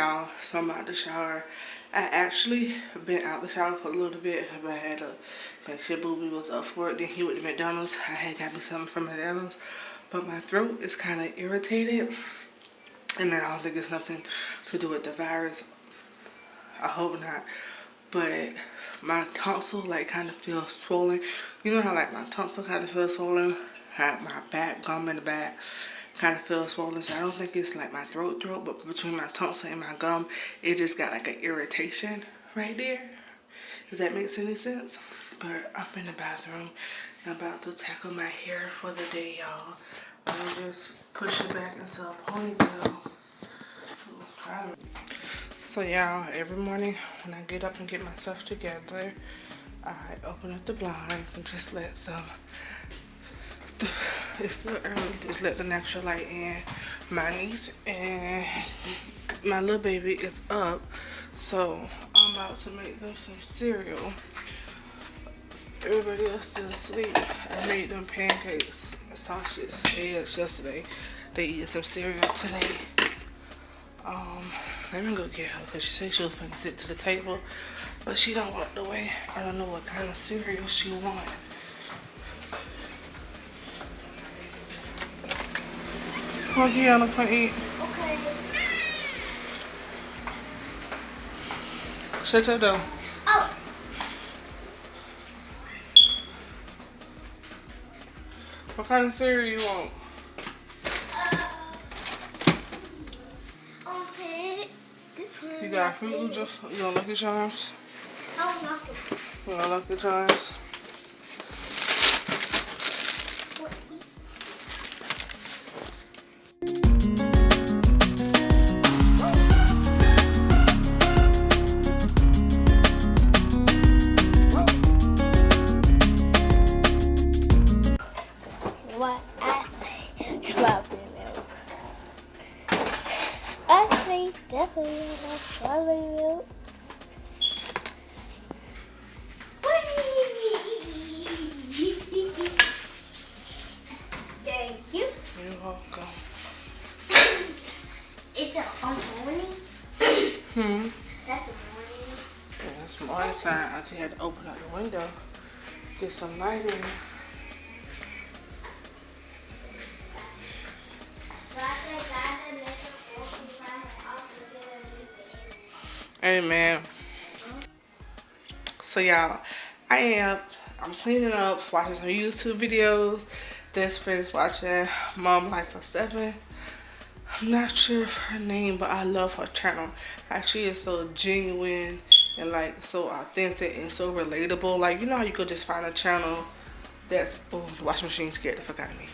y'all, so I'm out the shower. I actually been out the shower for a little bit, but I had to make sure Booby was up for it. Then he went to McDonald's. I had got me something from McDonald's, but my throat is kind of irritated, and I don't think it's nothing to do with the virus. I hope not, but my tonsil like kind of feels swollen. You know how like my tonsil kind of feels swollen? My back, gum in the back kind of feels swollen, so I don't think it's like my throat, but between my tonsil and my gum, it just got like an irritation right there, if that makes any sense. But I'm in the bathroom and I'm about to tackle my hair for the day, y'all. I'm gonna just push it back into a ponytail. So y'all, every morning when I get up and get myself together, I open up the blinds and just let some, it's still early, just let the natural light in. My niece and my little baby is up, so I'm about to make them some cereal. Everybody else still asleep. I made them pancakes, sausage, eggs yesterday. They eat some cereal today. Let me go get her because she said she was finna sit to the table, but she don't walk the way. I don't know what kind of cereal she want. Come on, Kiana, come eat. Okay. Shut your door. Oh. What kind of cereal you want? Okay. This one. You got Fruit Loop juice? You don't Lucky Charms? Oh, nothing. You don't Lucky Charms? What? Strawberry milk. I say definitely not strawberry milk. Thank you. You're welcome. Is it on morning? That's a morning. Yeah, it's morning time. I just had to open up the window, get some light in. Amen. So y'all, I'm cleaning up, watching some YouTube videos. This friend's watching Mom Life for 7. I'm not sure of her name, but I love her channel. Like, she is so genuine and like so authentic and so relatable. Like, you know how you could just find a channel that's, oh, the washing machine scared the fuck out of me.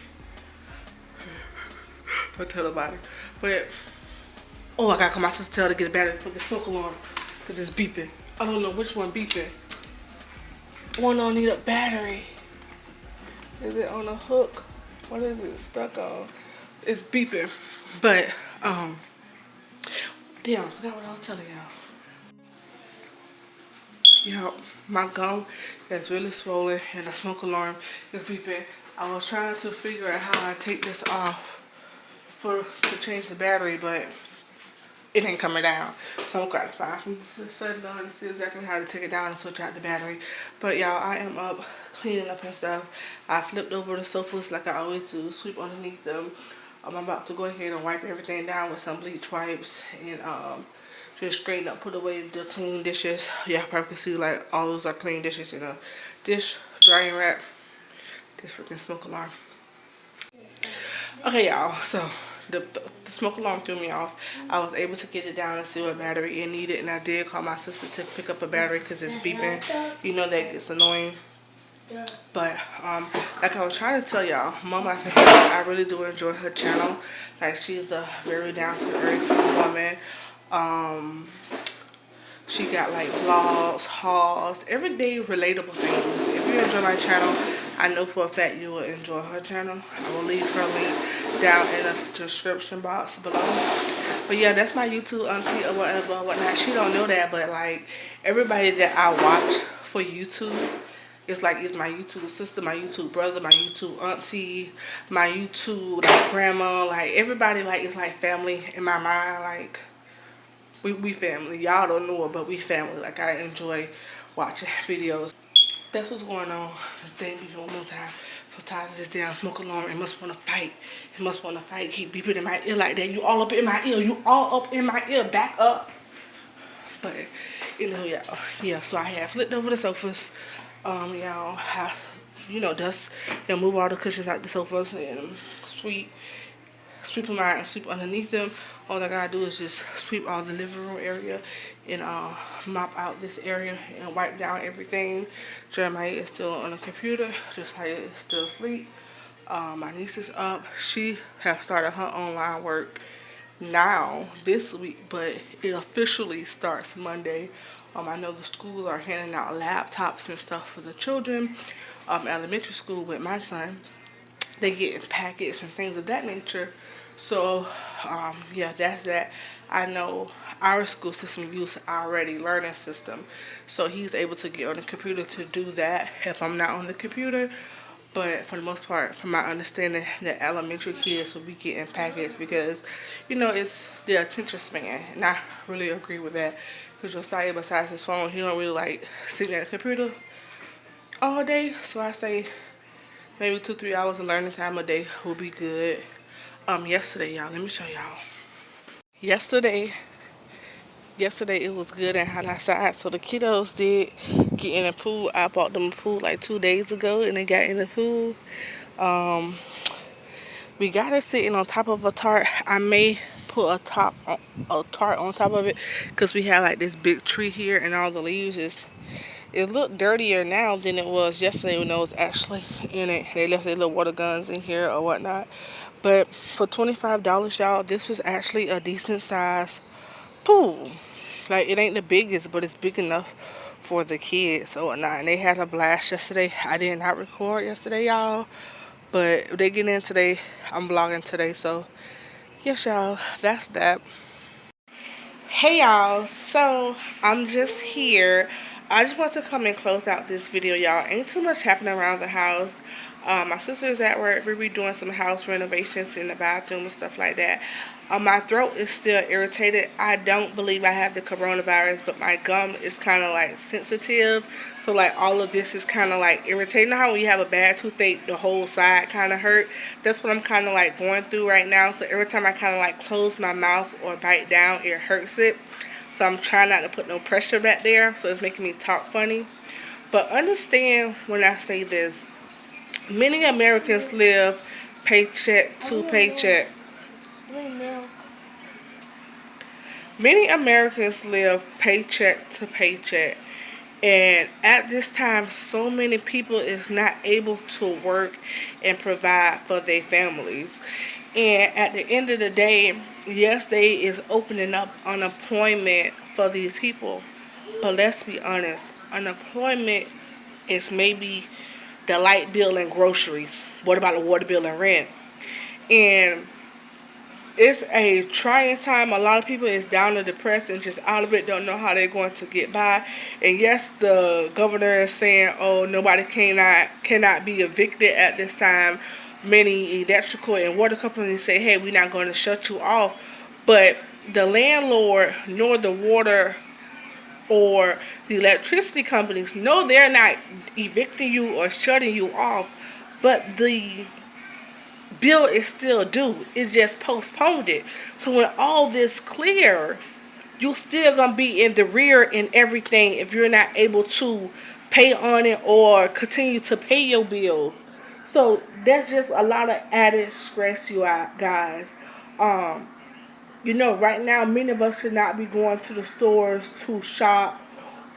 Don't tell nobody. But oh, I gotta call my sister, tell her to get a battery for the smoke alarm, cause it's beeping. I don't know which one beeping. One don't need a battery. Is it on a hook? What is it stuck on? It's beeping. But damn, I forgot what I was telling y'all. Y'all, my gum is really swollen and the smoke alarm is beeping. I was trying to figure out how I take this off to change the battery, but it ain't coming down. So I'm quite fine. I'm setting down to see exactly how to take it down and switch out the battery. But y'all, I am up cleaning up and stuff. I flipped over the sofas like I always do, sweep underneath them. I'm about to go ahead and wipe everything down with some bleach wipes and just straighten up, put away the clean dishes. Y'all probably can see like all those are clean dishes in a dish drying rack. This freaking smoke alarm. Okay, y'all, so the smoke alarm threw me off. I was able to get it down and see what battery it needed, and I did call my sister to pick up a battery because it's beeping. You know that gets annoying. But like I was trying to tell y'all, Mom Life and Stuff, I really do enjoy her channel. Like, she's a very down to earth woman. She got like vlogs, hauls, everyday relatable things. If you enjoy my channel, I know for a fact you will enjoy her channel. I will leave her link down in the description box below. But yeah, that's my YouTube auntie or whatnot. She don't know that, but like everybody that I watch for YouTube, it's like either my YouTube sister, my YouTube brother, my YouTube auntie, my YouTube like grandma, like everybody like it's like family in my mind. Like We family. Y'all don't know it, but we family. Like, I enjoy watching videos. That's what's going on. The thing be one more time. So tired of this damn smoke alarm. It must want to fight. It must want to fight. Keep beeping in my ear like that. You all up in my ear. You all up in my ear. Back up. But, you know, y'all. Yeah, so I have flipped over the sofas. Y'all, dust. Move all the cushions out the sofas and sweep them out and sweep underneath them. All I gotta do is just sweep all the living room area and mop out this area and wipe down everything. Jeremiah is still on the computer, just like it's still asleep. My niece is up. She has started her online work now this week, but it officially starts Monday. I know the schools are handing out laptops and stuff for the children. Elementary school with my son, they get packets and things of that nature. So, yeah, that's that. I know our school system uses our Ready Learning system. So he's able to get on the computer to do that if I'm not on the computer. But for the most part, from my understanding, the elementary kids will be getting packets because, it's the attention span. And I really agree with that. Because Josiah, besides his phone, he don't really like sitting at the computer all day. So I say maybe 2-3 hours of learning time a day will be good. Yesterday, y'all, let me show y'all. Yesterday it was good and hot outside, so the kiddos did get in the pool. I bought them a pool like 2 days ago, and they got in the pool. We got it sitting on top of a tarp. I may put a tarp on top of it, because we have like this big tree here, and all the leaves it looked dirtier now than it was yesterday when it was actually in it. They left their little water guns in here or whatnot. But for $25, y'all, this was actually a decent size pool. Like, it ain't the biggest, but it's big enough for the kids or whatnot. And they had a blast yesterday. I did not record yesterday, y'all. But they get in today. I'm vlogging today. So, yes, y'all, that's that. Hey y'all, so I'm just here. I just want to come and close out this video, y'all. Ain't too much happening around the house. My sister's at work. We'll be doing some house renovations in the bathroom and stuff like that. My throat is still irritated. I don't believe I have the coronavirus, but my gum is kind of like sensitive. So like all of this is kind of like irritating. You know how when you have a bad toothache, the whole side kind of hurt? That's what I'm kind of like going through right now. So every time I kind of like close my mouth or bite down, it hurts it. So I'm trying not to put no pressure back there. So it's making me talk funny. But understand when I say this. Many Americans live paycheck to paycheck. Many Americans live paycheck to paycheck. And at this time, so many people is not able to work and provide for their families. And at the end of the day, yes, they is opening up unemployment for these people. But let's be honest, unemployment is maybe the light bill and groceries. What about the water bill and rent? And it's a trying time. A lot of people is down and depressed and just out of it, don't know how they're going to get by. And yes, the governor is saying, oh, nobody cannot be evicted at this time. Many electrical and water companies say, hey, we're not going to shut you off. But the landlord nor the water or the electricity companies, no, they're not evicting you or shutting you off, but the bill is still due. It just postponed it. So when all this clear, you still gonna be in the rear in everything if you're not able to pay on it or continue to pay your bills. So that's just a lot of added stress, you out guys. Right now, many of us should not be going to the stores to shop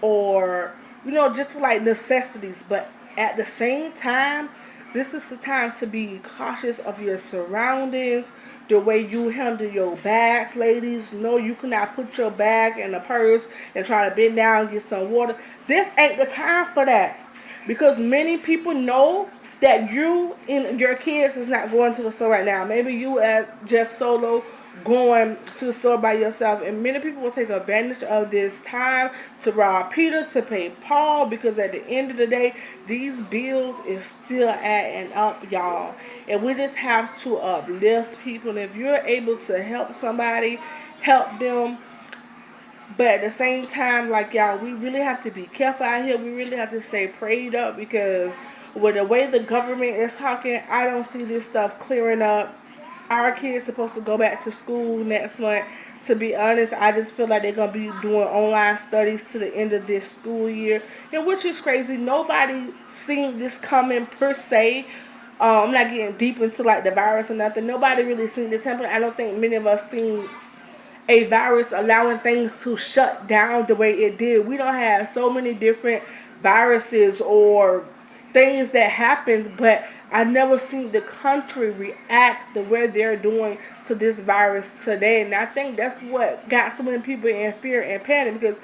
or, just for like necessities. But at the same time, this is the time to be cautious of your surroundings, the way you handle your bags, ladies. No, you cannot put your bag in a purse and try to bend down and get some water. This ain't the time for that. Because many people know that you and your kids is not going to the store right now. Maybe you as just solo going to the store by yourself, and many people will take advantage of this time to rob Peter, to pay Paul, because at the end of the day, these bills is still adding up, y'all. And we just have to uplift people. And if you're able to help somebody, help them. But at the same time, like y'all, we really have to be careful out here. We really have to stay prayed up because with the way the government is talking, I don't see this stuff clearing up. Our kids supposed to go back to school next month. To be honest, I just feel like they're gonna be doing online studies to the end of this school year, and which is crazy. Nobody seen this coming per se. I'm not getting deep into like the virus or nothing. Nobody really seen this happen. I don't think many of us seen a virus allowing things to shut down the way it did. We don't have so many different viruses or things that happen, but I never seen the country react the way they're doing to this virus today. And I think that's what got so many people in fear and panic because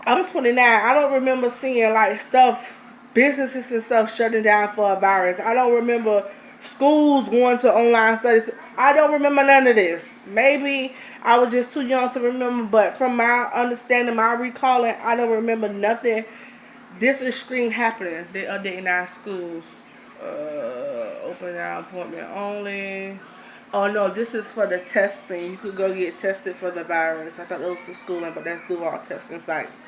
I'm 29. I don't remember seeing like stuff, businesses and stuff shutting down for a virus. I don't remember schools going to online studies. I don't remember none of this. Maybe I was just too young to remember, but from my understanding, my recalling, I don't remember nothing. This extreme happening. They updating our schools. Open our appointment only. Oh no, this is for the testing. You could go get tested for the virus. I thought it was for schooling, but that's through all testing sites.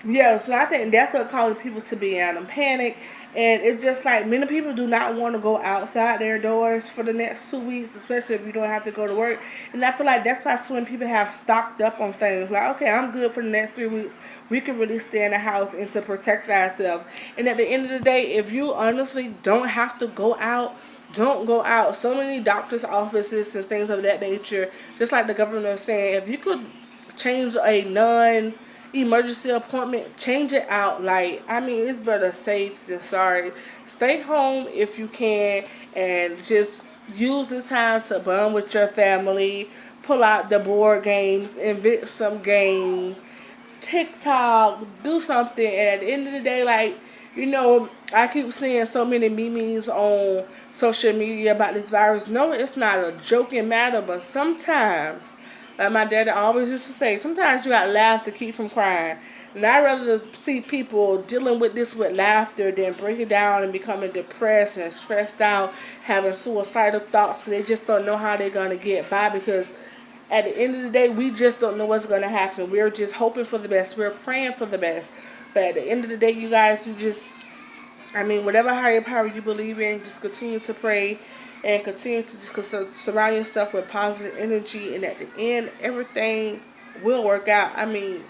Yeah, so I think that's what causes people to be in a panic. And it's just like many people do not want to go outside their doors for the next 2 weeks, especially if you don't have to go to work. And I feel like that's why so many people have stocked up on things. Like, okay, I'm good for the next 3 weeks. We can really stay in the house and to protect ourselves. And at the end of the day, if you honestly don't have to go out, don't go out. So many doctors' offices and things of that nature, just like the government is saying, if you could change a non-emergency appointment, change it out. Like, I mean, it's better safe than sorry. Stay home if you can and just use this time to bond with your family. Pull out the board games, invent some games, TikTok, do something. And at the end of the day, like, I keep seeing so many memes on social media about this virus. No, it's not a joking matter, but sometimes, like my daddy always used to say, sometimes you gotta laugh to keep from crying. And I'd rather see people dealing with this with laughter than breaking down and becoming depressed and stressed out, having suicidal thoughts. So they just don't know how they're gonna get by because at the end of the day, we just don't know what's going to happen. We're just hoping for the best. We're praying for the best. But at the end of the day, you guys, whatever higher power you believe in, just continue to pray and continue to just surround yourself with positive energy. And at the end, everything will work out. I mean,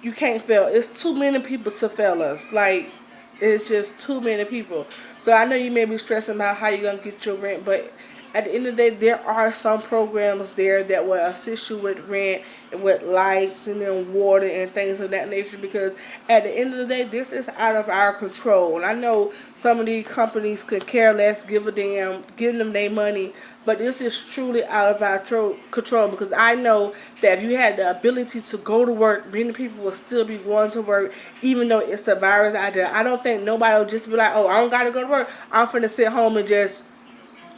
you can't fail. It's too many people to fail us. Like, it's just too many people. So I know you may be stressing about how you're going to get your rent, but at the end of the day, there are some programs there that will assist you with rent and with lights and then water and things of that nature because at the end of the day, this is out of our control. And I know some of these companies could care less, give a damn, give them their money, but this is truly out of our control because I know that if you had the ability to go to work, many people will still be going to work even though it's a virus out there. I don't think nobody will just be like, oh, I don't got to go to work. I'm finna sit home and just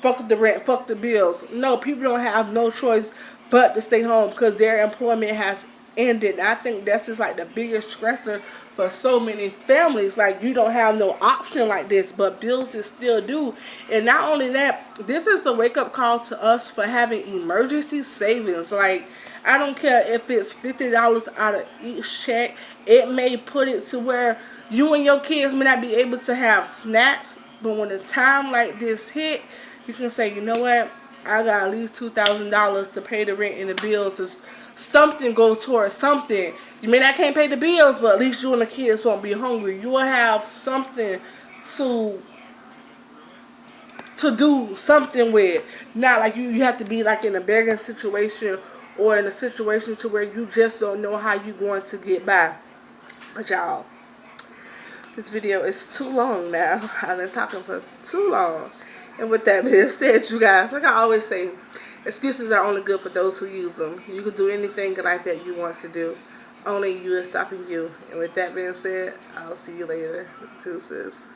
fuck the rent, fuck the bills. No, people don't have no choice but to stay home because their employment has ended. And I think that's just like the biggest stressor for so many families. Like, you don't have no option like this, but bills is still due. And not only that, this is a wake-up call to us for having emergency savings. Like, I don't care if it's $50 out of each check. It may put it to where you and your kids may not be able to have snacks, but when a time like this hit, you can say, you know what, I got at least $2,000 to pay the rent and the bills. So something go towards something. You may not can't pay the bills, but at least you and the kids won't be hungry. You will have something to do something with. Not like you have to be like in a begging situation or in a situation to where you just don't know how you're going to get by. But y'all, this video is too long now. I've been talking for too long. And with that being said, you guys, like I always say, excuses are only good for those who use them. You can do anything in life that you want to do. Only you is stopping you. And with that being said, I'll see you later. Deuces.